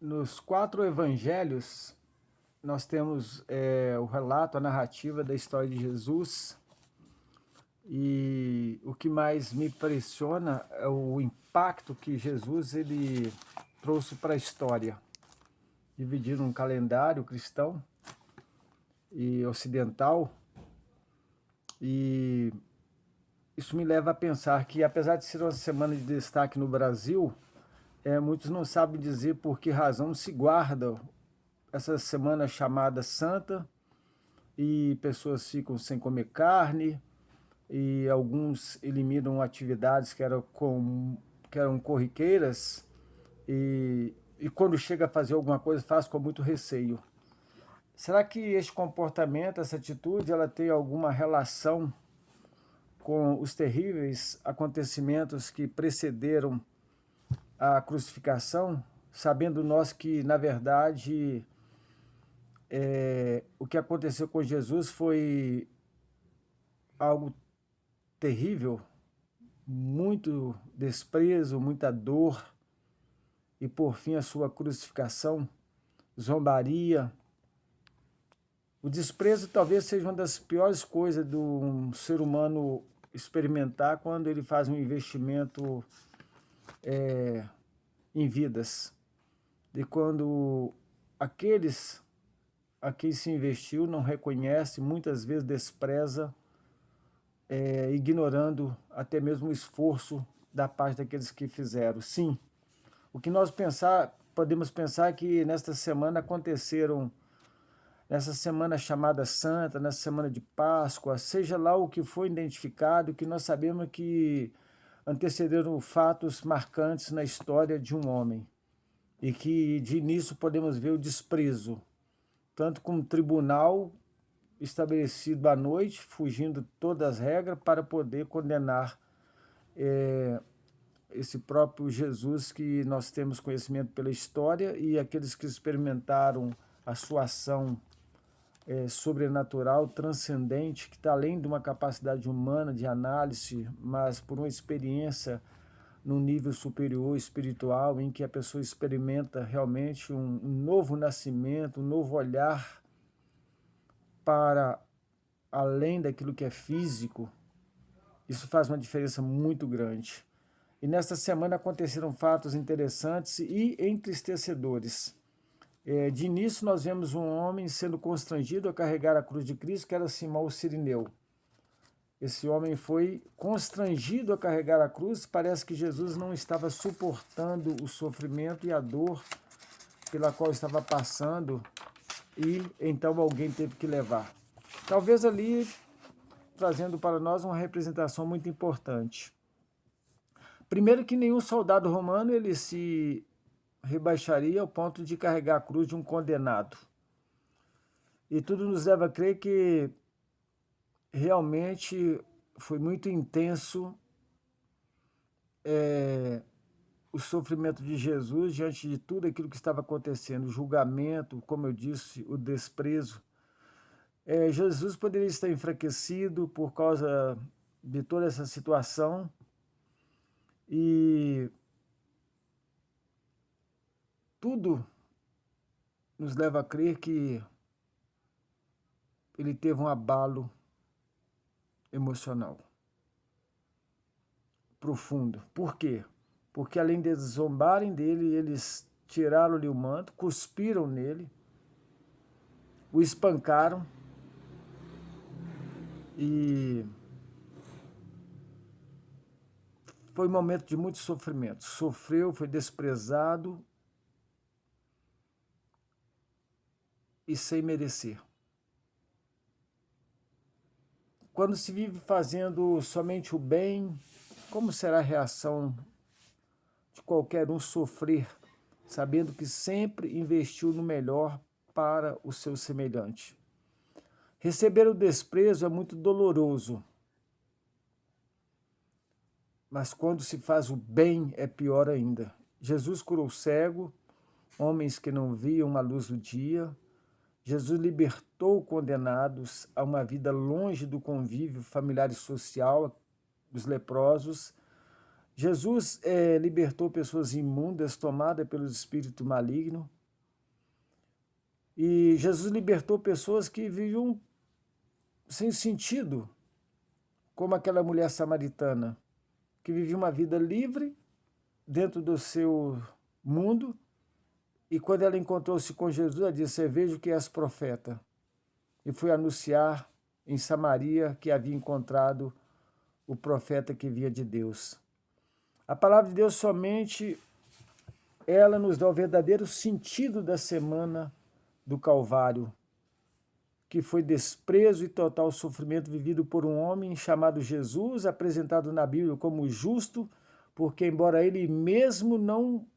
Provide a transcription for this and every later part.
Nos quatro evangelhos, nós temos o relato, a narrativa da história de Jesus. E o que mais me impressiona é o impacto que Jesus ele trouxe para a história, dividindo um calendário cristão e ocidental. E isso me leva a pensar que, apesar de ser uma semana de destaque no Brasil, muitos não sabem dizer por que razão se guarda essa semana chamada Santa, e pessoas ficam sem comer carne, e alguns eliminam atividades que eram corriqueiras, e quando chega a fazer alguma coisa faz com muito receio. Será que este comportamento, essa atitude, ela tem alguma relação com os terríveis acontecimentos que precederam a crucificação, sabendo nós que, na verdade, o que aconteceu com Jesus foi algo terrível, muito desprezo, muita dor e, por fim, a sua crucificação, zombaria. O desprezo talvez seja uma das piores coisas de um ser humano experimentar quando ele faz um investimento em vidas. E quando aqueles a quem se investiu não reconhece, muitas vezes despreza, ignorando até mesmo o esforço da parte daqueles que fizeram. Sim, o que nós podemos pensar é que nesta semana aconteceram, nessa semana chamada Santa, nessa semana de Páscoa, seja lá o que foi identificado, que nós sabemos que antecederam fatos marcantes na história de um homem, e que de início podemos ver o desprezo, tanto como tribunal estabelecido à noite, fugindo todas as regras, para poder condenar esse próprio Jesus que nós temos conhecimento pela história, e aqueles que experimentaram a sua ação sobrenatural, transcendente, que está além de uma capacidade humana de análise, mas por uma experiência num nível superior espiritual, em que a pessoa experimenta realmente um novo nascimento, um novo olhar para além daquilo que é físico. Isso faz uma diferença muito grande. E nesta semana aconteceram fatos interessantes e entristecedores. De início, nós vemos um homem sendo constrangido a carregar a cruz de Cristo, que era Simão o Cirineu. Esse homem foi constrangido a carregar a cruz. Parece que Jesus não estava suportando o sofrimento e a dor pela qual estava passando, e então alguém teve que levar. Talvez ali trazendo para nós uma representação muito importante. Primeiro, que nenhum soldado romano ele se rebaixaria ao ponto de carregar a cruz de um condenado. E tudo nos leva a crer que realmente foi muito intenso o sofrimento de Jesus diante de tudo aquilo que estava acontecendo, o julgamento, como eu disse, o desprezo. Jesus poderia estar enfraquecido por causa de toda essa situação, e tudo nos leva a crer que ele teve um abalo emocional profundo. Por quê? Porque além de zombarem dele, eles tiraram-lhe o manto, cuspiram nele, o espancaram, e foi um momento de muito sofrimento. Sofreu, foi desprezado e sem merecer. Quando se vive fazendo somente o bem, como será a reação de qualquer um sofrer, sabendo que sempre investiu no melhor para o seu semelhante? Receber o desprezo é muito doloroso, mas quando se faz o bem é pior ainda. Jesus curou cego, homens que não viam a luz do dia. Jesus libertou condenados a uma vida longe do convívio familiar e social, dos leprosos. Jesus libertou pessoas imundas, tomadas pelo espírito maligno. E Jesus libertou pessoas que viviam sem sentido, como aquela mulher samaritana, que vivia uma vida livre dentro do seu mundo, e quando ela encontrou-se com Jesus, ela disse: vejo que és profeta. E foi anunciar em Samaria que havia encontrado o profeta que via de Deus. A palavra de Deus somente ela nos dá o verdadeiro sentido da semana do Calvário, que foi desprezo e total sofrimento vivido por um homem chamado Jesus, apresentado na Bíblia como justo, porque embora ele mesmo não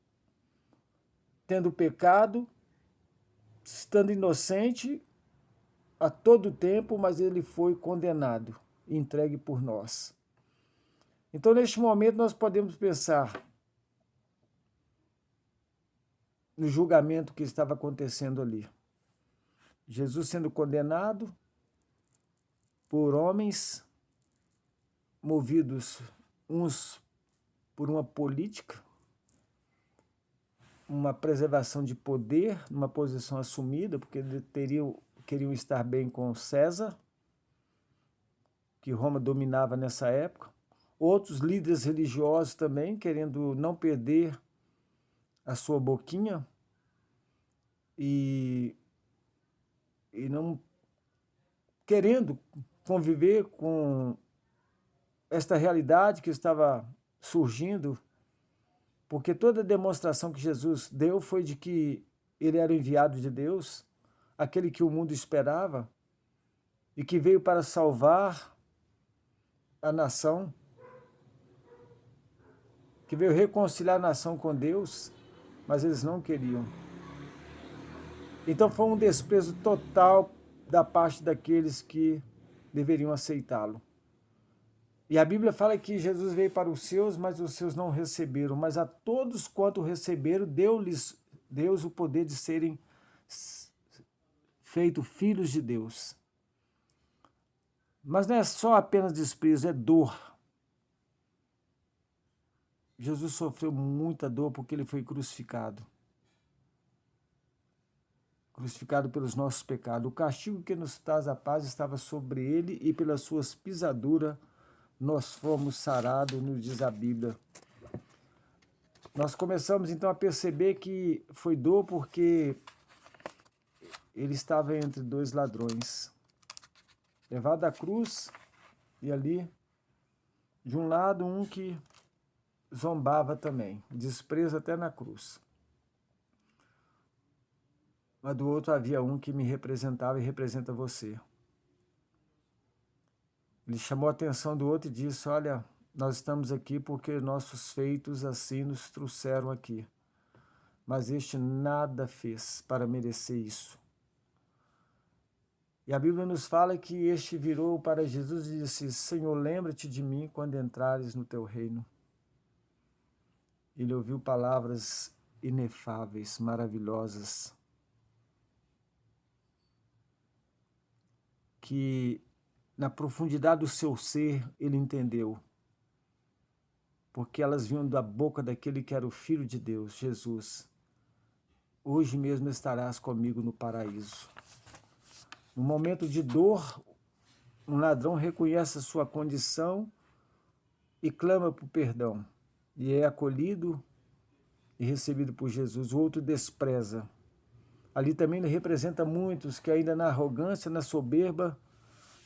tendo pecado, estando inocente a todo tempo, mas ele foi condenado e entregue por nós. Então, neste momento, nós podemos pensar no julgamento que estava acontecendo ali. Jesus sendo condenado por homens movidos uns por uma política, uma preservação de poder, uma posição assumida, porque queriam estar bem com César, que Roma dominava nessa época. Outros líderes religiosos também, querendo não perder a sua boquinha e não querendo conviver com esta realidade que estava surgindo, porque toda a demonstração que Jesus deu foi de que ele era o enviado de Deus, aquele que o mundo esperava e que veio para salvar a nação, que veio reconciliar a nação com Deus, mas eles não queriam. Então foi um desprezo total da parte daqueles que deveriam aceitá-lo. E a Bíblia fala que Jesus veio para os seus, mas os seus não receberam. Mas a todos quanto receberam, deu-lhes Deus o poder de serem feitos filhos de Deus. Mas não é só apenas desprezo, é dor. Jesus sofreu muita dor porque ele foi crucificado. Crucificado pelos nossos pecados. O castigo que nos traz a paz estava sobre ele e pelas suas pisaduras nós fomos sarados, nos diz a Bíblia. Nós começamos então a perceber que foi dor porque ele estava entre dois ladrões. Levado à cruz e ali, de um lado, um que zombava também, desprezo até na cruz. Mas do outro havia um que me representava e representa você. Ele chamou a atenção do outro e disse: olha, nós estamos aqui porque nossos feitos assim nos trouxeram aqui. Mas este nada fez para merecer isso. E a Bíblia nos fala que este virou para Jesus e disse: Senhor, lembra-te de mim quando entrares no teu reino. Ele ouviu palavras inefáveis, maravilhosas, que na profundidade do seu ser ele entendeu, porque elas vinham da boca daquele que era o Filho de Deus, Jesus. Hoje mesmo estarás comigo no paraíso. No momento de dor, um ladrão reconhece a sua condição e clama por perdão, e é acolhido e recebido por Jesus. O outro despreza. Ali também ele representa muitos que ainda na arrogância, na soberba,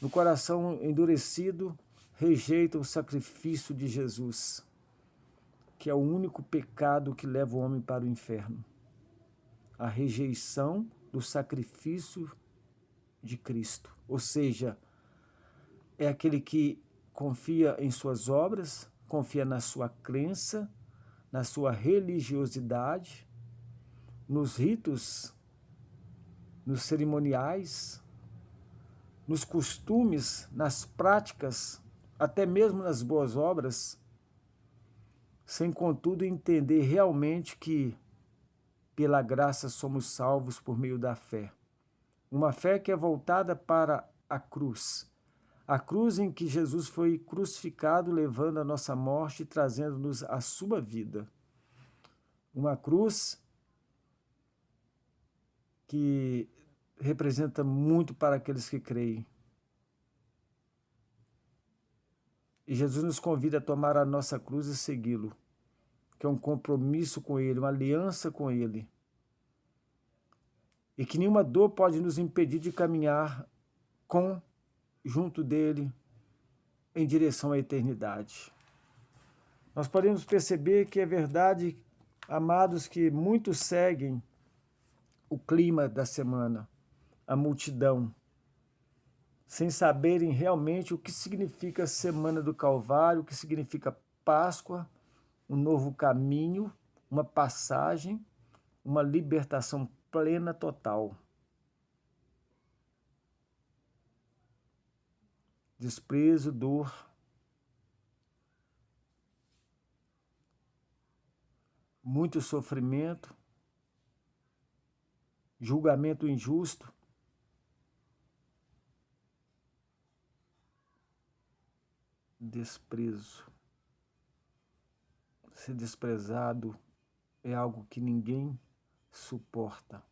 no coração endurecido, rejeitam o sacrifício de Jesus, que é o único pecado que leva o homem para o inferno. A rejeição do sacrifício de Cristo. Ou seja, é aquele que confia em suas obras, confia na sua crença, na sua religiosidade, nos ritos, nos cerimoniais, nos costumes, nas práticas, até mesmo nas boas obras, sem contudo entender realmente que pela graça somos salvos por meio da fé. Uma fé que é voltada para a cruz. A cruz em que Jesus foi crucificado, levando a nossa morte e trazendo-nos a sua vida. Uma cruz que representa muito para aqueles que creem. E Jesus nos convida a tomar a nossa cruz e segui-lo, que é um compromisso com Ele, uma aliança com Ele. E que nenhuma dor pode nos impedir de caminhar junto dele, em direção à eternidade. Nós podemos perceber que é verdade, amados, que muitos seguem o clima da semana, a multidão, sem saberem realmente o que significa a Semana do Calvário, o que significa Páscoa, um novo caminho, uma passagem, uma libertação plena, total. Desprezo, dor, muito sofrimento, julgamento injusto, desprezo. Ser desprezado é algo que ninguém suporta.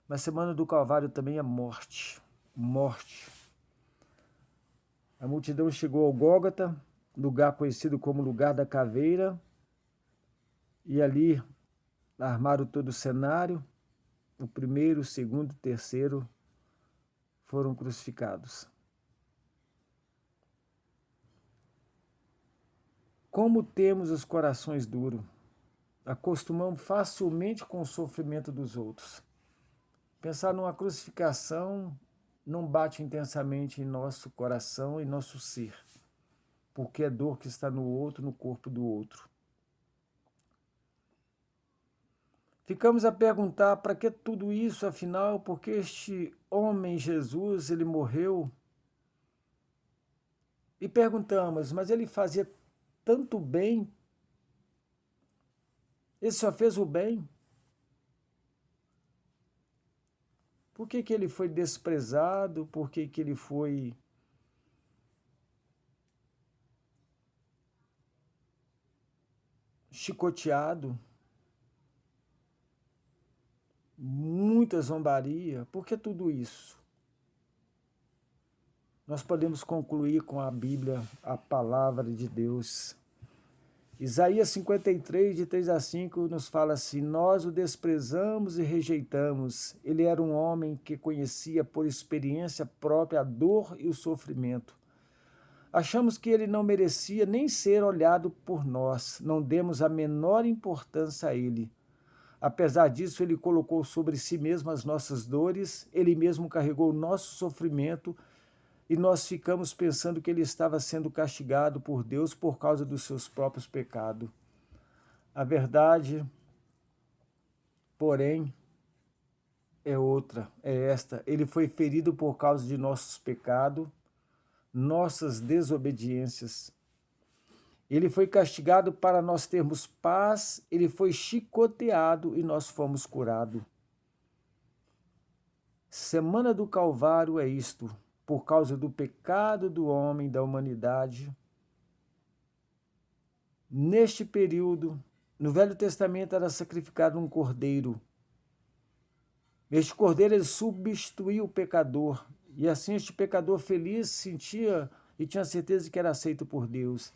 Mas a Semana do Calvário também é morte. Morte. A multidão chegou ao Gólgota, lugar conhecido como lugar da caveira, e ali armaram todo o cenário. O primeiro, o segundo, o terceiro foram crucificados. Como temos os corações duros, acostumamos facilmente com o sofrimento dos outros. Pensar numa crucificação não bate intensamente em nosso coração e nosso ser, porque é dor que está no outro, no corpo do outro. Ficamos a perguntar para que tudo isso, afinal, porque este homem Jesus, ele morreu? E perguntamos, mas ele fazia tanto bem? Ele só fez o bem? Por que ele foi desprezado? Por que ele foi chicoteado? Muita zombaria. Por que tudo isso? Nós podemos concluir com a Bíblia, a palavra de Deus. Isaías 53, de 3 a 5, nos fala assim: nós o desprezamos e rejeitamos. Ele era um homem que conhecia por experiência própria a dor e o sofrimento. Achamos que ele não merecia nem ser olhado por nós, não demos a menor importância a ele. Apesar disso, ele colocou sobre si mesmo as nossas dores, ele mesmo carregou o nosso sofrimento, e nós ficamos pensando que ele estava sendo castigado por Deus por causa dos seus próprios pecados. A verdade, porém, é outra, é esta. Ele foi ferido por causa de nossos pecados, nossas desobediências. Ele foi castigado para nós termos paz, ele foi chicoteado e nós fomos curados. Semana do Calvário é isto. Por causa do pecado do homem, da humanidade. Neste período, no Velho Testamento era sacrificado um cordeiro. Este cordeiro ele substituía o pecador, e assim este pecador feliz sentia e tinha certeza que era aceito por Deus.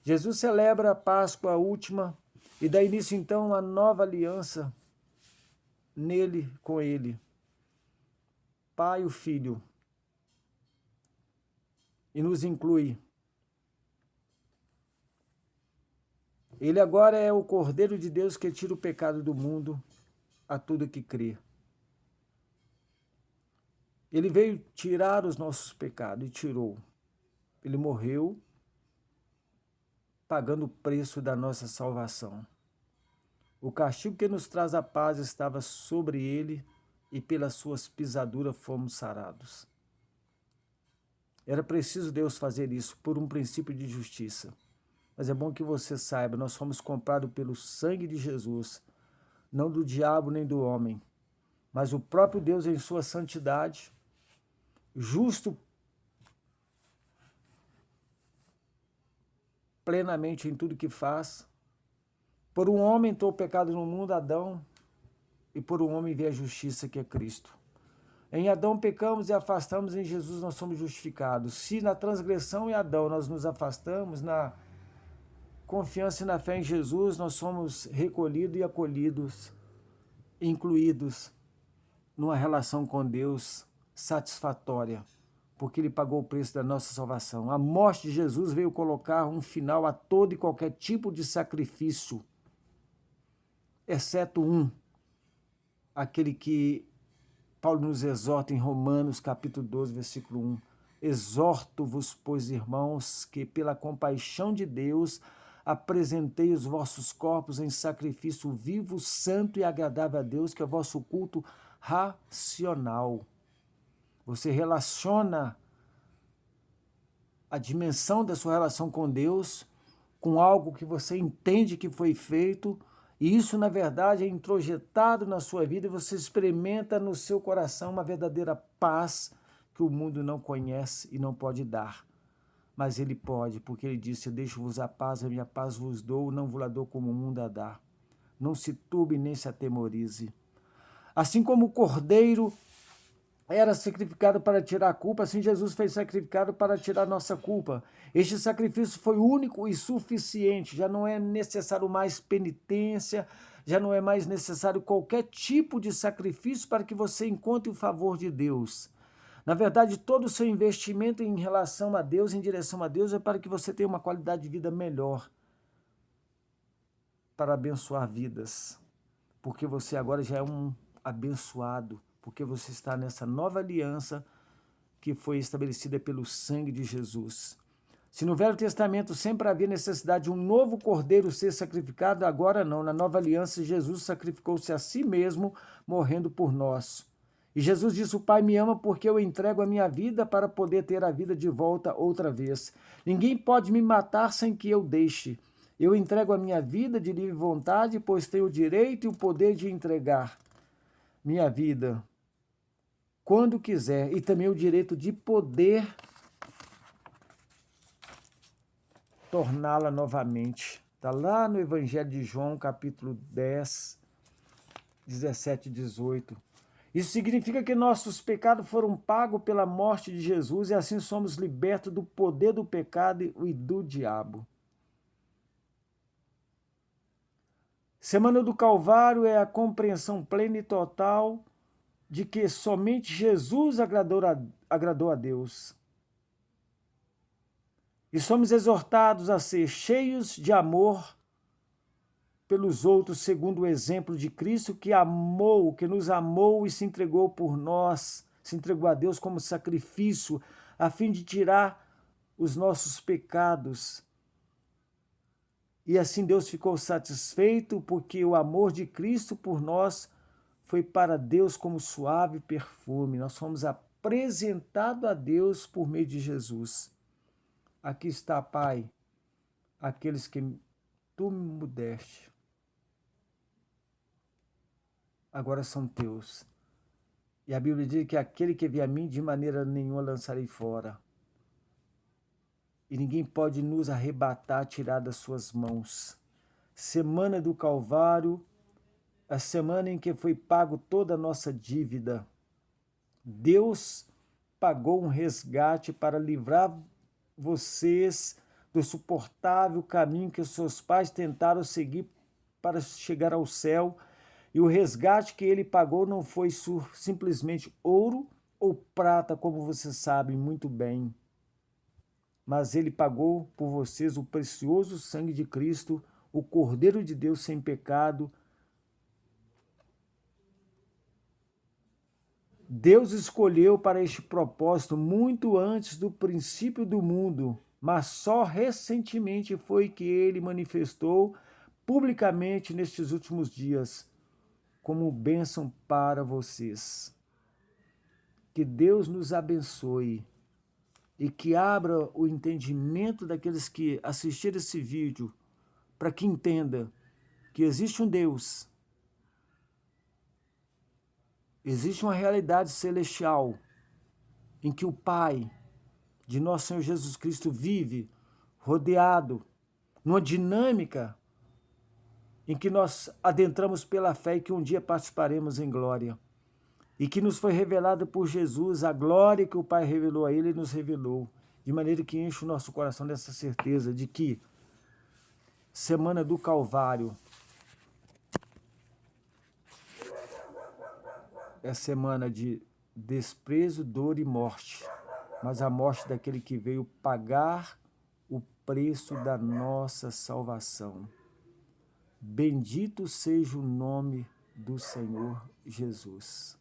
Jesus celebra a Páscoa última e dá início então a nova aliança nele, com ele. Pai e o Filho. E nos inclui. Ele agora é o Cordeiro de Deus que tira o pecado do mundo a tudo que crê. Ele veio tirar os nossos pecados e tirou. Ele morreu pagando o preço da nossa salvação. O castigo que nos traz a paz estava sobre ele e pelas suas pisaduras fomos sarados. Era preciso Deus fazer isso por um princípio de justiça. Mas é bom que você saiba, nós fomos comprados pelo sangue de Jesus, não do diabo nem do homem. Mas o próprio Deus, em sua santidade, justo plenamente em tudo que faz, por um homem entrou o pecado no mundo, Adão, e por um homem veio a justiça, que é Cristo. Em Adão pecamos e afastamos, em Jesus nós somos justificados. Se na transgressão em Adão nós nos afastamos, na confiança e na fé em Jesus nós somos recolhidos e acolhidos, incluídos numa relação com Deus satisfatória, porque Ele pagou o preço da nossa salvação. A morte de Jesus veio colocar um final a todo e qualquer tipo de sacrifício, exceto um, aquele que Paulo nos exorta em Romanos, capítulo 12, versículo 1. Exorto-vos, pois, irmãos, que pela compaixão de Deus apresentei os vossos corpos em sacrifício vivo, santo e agradável a Deus, que é o vosso culto racional. Você relaciona a dimensão da sua relação com Deus com algo que você entende que foi feito, e isso, na verdade, é introjetado na sua vida e você experimenta no seu coração uma verdadeira paz que o mundo não conhece e não pode dar. Mas Ele pode, porque Ele disse: eu deixo-vos a paz vos dou, não vos la dou como o mundo a dá. Não se turbe nem se atemorize. Assim como o cordeiro era sacrificado para tirar a culpa, assim Jesus foi sacrificado para tirar a nossa culpa. Este sacrifício foi único e suficiente, já não é necessário mais penitência, já não é mais necessário qualquer tipo de sacrifício para que você encontre o favor de Deus. Na verdade, todo o seu investimento em relação a Deus, em direção a Deus, é para que você tenha uma qualidade de vida melhor, para abençoar vidas, porque você agora já é um abençoado, porque você está nessa nova aliança que foi estabelecida pelo sangue de Jesus. Se no Velho Testamento sempre havia necessidade de um novo cordeiro ser sacrificado, agora não. Na nova aliança, Jesus sacrificou-se a si mesmo, morrendo por nós. E Jesus disse: o Pai me ama porque eu entrego a minha vida para poder ter a vida de volta outra vez. Ninguém pode me matar sem que eu deixe. Eu entrego a minha vida de livre vontade, pois tenho o direito e o poder de entregar minha vida quando quiser, e também o direito de poder torná-la novamente. Está lá no Evangelho de João, capítulo 10, 17 e 18. Isso significa que nossos pecados foram pagos pela morte de Jesus e assim somos libertos do poder do pecado e do diabo. Semana do Calvário é a compreensão plena e total de que somente Jesus agradou a Deus. E somos exortados a ser cheios de amor pelos outros, segundo o exemplo de Cristo, que amou, que nos amou e se entregou por nós, se entregou a Deus como sacrifício, a fim de tirar os nossos pecados. E assim Deus ficou satisfeito, porque o amor de Cristo por nós foi para Deus como suave perfume. Nós fomos apresentados a Deus por meio de Jesus. Aqui está, Pai, aqueles que tu me deste, agora são teus. E a Bíblia diz que aquele que vier a mim, de maneira nenhuma lançarei fora. E ninguém pode nos arrebatar, tirar das suas mãos. Semana do Calvário, a semana em que foi pago toda a nossa dívida. Deus pagou um resgate para livrar vocês do suportável caminho que os seus pais tentaram seguir para chegar ao céu. E o resgate que ele pagou não foi simplesmente ouro ou prata, como vocês sabem muito bem. Mas ele pagou por vocês o precioso sangue de Cristo, o Cordeiro de Deus sem pecado. Deus escolheu para este propósito muito antes do princípio do mundo, mas só recentemente foi que ele manifestou publicamente nestes últimos dias como bênção para vocês. Que Deus nos abençoe e que abra o entendimento daqueles que assistiram esse vídeo para que entenda que existe um Deus Existe uma realidade celestial em que o Pai de nosso Senhor Jesus Cristo vive rodeado numa dinâmica em que nós adentramos pela fé e que um dia participaremos em glória. E que nos foi revelada por Jesus, a glória que o Pai revelou a Ele e nos revelou, de maneira que enche o nosso coração dessa certeza de que Semana do Calvário é semana de desprezo, dor e morte, mas a morte daquele que veio pagar o preço da nossa salvação. Bendito seja o nome do Senhor Jesus.